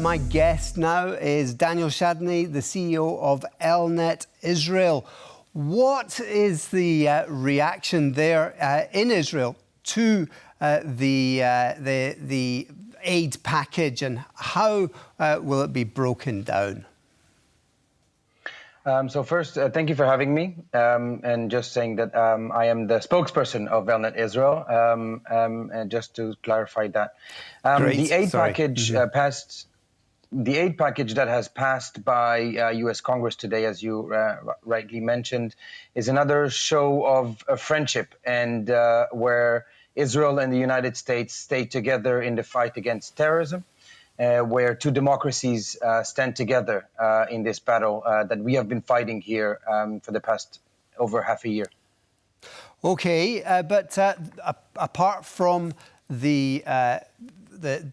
My guest now is Daniel Shadmy, the CEO of ELNET-Israel. What is the reaction there in Israel to the aid package, and how will it be broken down? So first, thank you for having me, and just saying that I am the spokesperson of ELNET-Israel, and just to clarify that. The aid package passed. The aid package that has passed by U.S. Congress today, as you rightly mentioned, is another show of friendship, and where Israel and the United States stay together in the fight against terrorism, where two democracies stand together in this battle that we have been fighting here for the past over half a year. Okay, but apart from the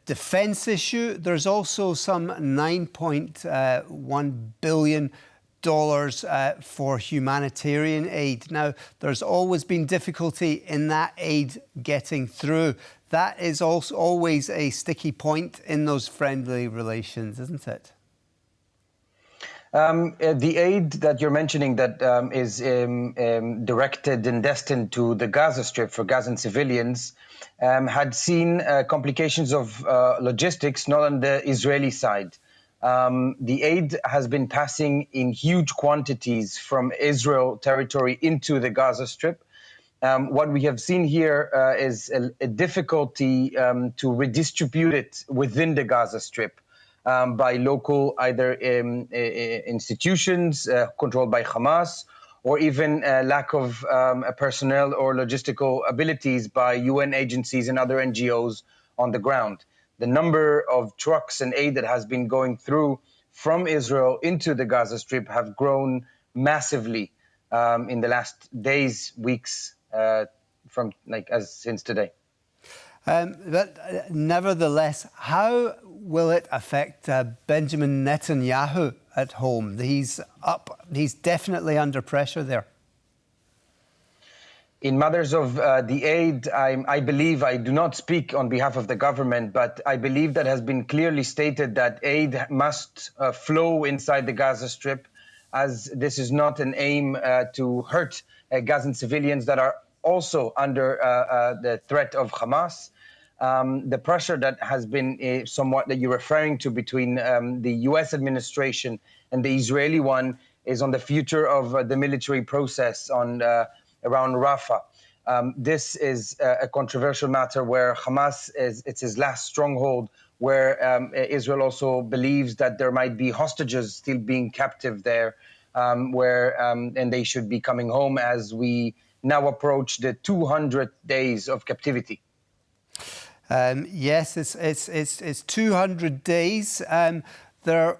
defence issue, there's also some $9.1 billion for humanitarian aid. Now, there's always been difficulty in that aid getting through. That is also always a sticky point in those friendly relations, isn't it? The aid that you're mentioning that is directed and destined to the Gaza Strip for Gazan civilians had seen complications of logistics, not on the Israeli side. The aid has been passing in huge quantities from Israel territory into the Gaza Strip. What we have seen here is a difficulty to redistribute it within the Gaza Strip by local either institutions controlled by Hamas, or even lack of personnel or logistical abilities by UN agencies and other NGOs on the ground. The number of trucks and aid that has been going through from Israel into the Gaza Strip have grown massively in the last days, weeks, since today. But nevertheless, how will it affect Benjamin Netanyahu at home? He's definitely under pressure there. In matters of the aid, I believe, I do not speak on behalf of the government, but I believe that has been clearly stated that aid must flow inside the Gaza Strip, as this is not an aim to hurt Gazan civilians that are also under the threat of Hamas. The pressure that has been somewhat that you're referring to between the U.S. administration and the Israeli one is on the future of the military process on around Rafah. This is a controversial matter where Hamas it's his last stronghold, where Israel also believes that there might be hostages still being captive there, and they should be coming home as we now approach the 200 days of captivity. Yes, it's 200 days. There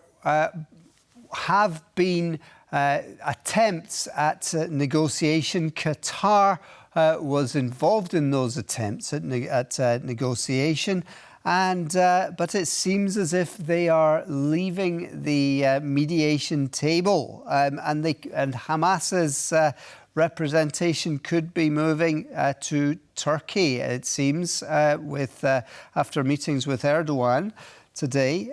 have been attempts at negotiation. Qatar was involved in those attempts at negotiation, but it seems as if they are leaving the mediation table, and Hamas's representation could be moving to Turkey, it seems, after meetings with Erdogan today.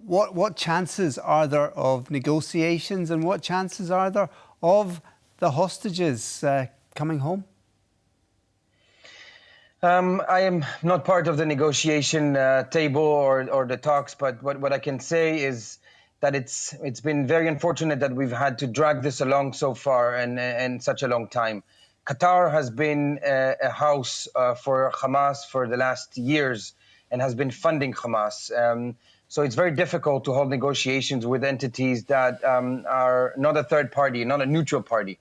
What chances are there of negotiations, and what chances are there of the hostages coming home? I am not part of the negotiation table or the talks, but what I can say is that it's been very unfortunate that we've had to drag this along so far and such a long time. Qatar has been a house for Hamas for the last years and has been funding Hamas. So it's very difficult to hold negotiations with entities that are not a third party, not a neutral party.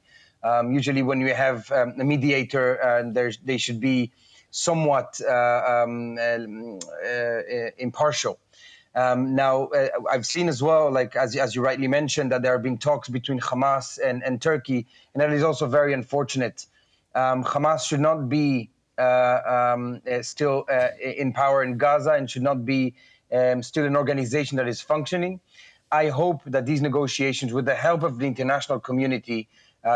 Usually when you have a mediator, they should be somewhat impartial. Now, I've seen as well, like as you rightly mentioned, that there have been talks between Hamas and Turkey, and that is also very unfortunate. Hamas should not be still in power in Gaza and should not be still an organization that is functioning. I hope that these negotiations, with the help of the international community,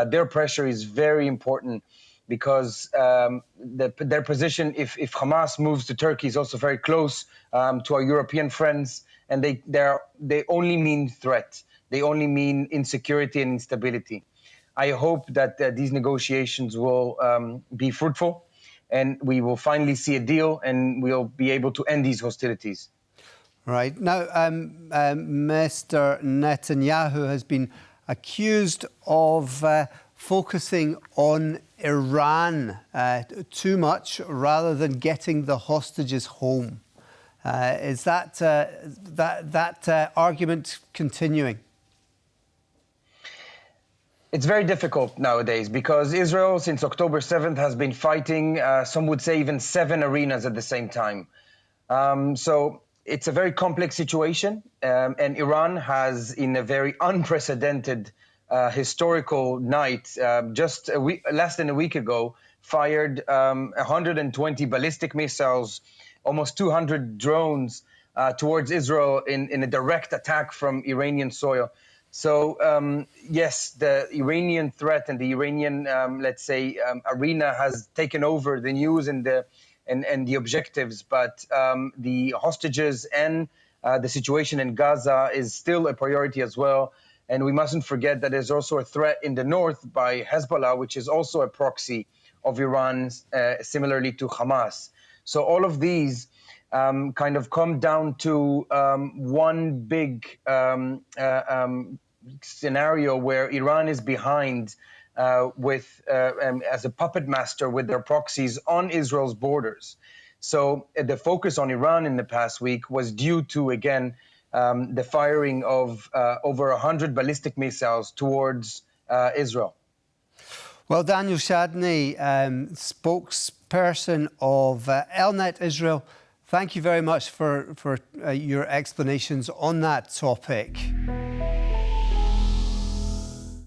their pressure is very important, because their position, if Hamas moves to Turkey, is also very close to our European friends, and they only mean threat. They only mean insecurity and instability. I hope that these negotiations will be fruitful, and we will finally see a deal, and we'll be able to end these hostilities. Right. Now, Mr. Netanyahu has been accused of focusing on Iran too much rather than getting the hostages home. Is that argument continuing? It's very difficult nowadays because Israel, since October 7th, has been fighting, some would say even 7 arenas at the same time. So it's a very complex situation, and Iran has, in a very unprecedented historical night, just less than a week ago, fired 120 ballistic missiles, almost 200 drones towards Israel in a direct attack from Iranian soil. So, yes, the Iranian threat and the Iranian, let's say, arena has taken over the news and the objectives, but the hostages and the situation in Gaza is still a priority as well. And we mustn't forget that there's also a threat in the north by Hezbollah, which is also a proxy of Iran, similarly to Hamas. So all of these kind of come down to one big scenario where Iran is behind as a puppet master with their proxies on Israel's borders. So the focus on Iran in the past week was due to, again, the firing of over 100 ballistic missiles towards Israel. Well, Daniel Shadmy, spokesperson of ELNET-Israel, thank you very much for your explanations on that topic.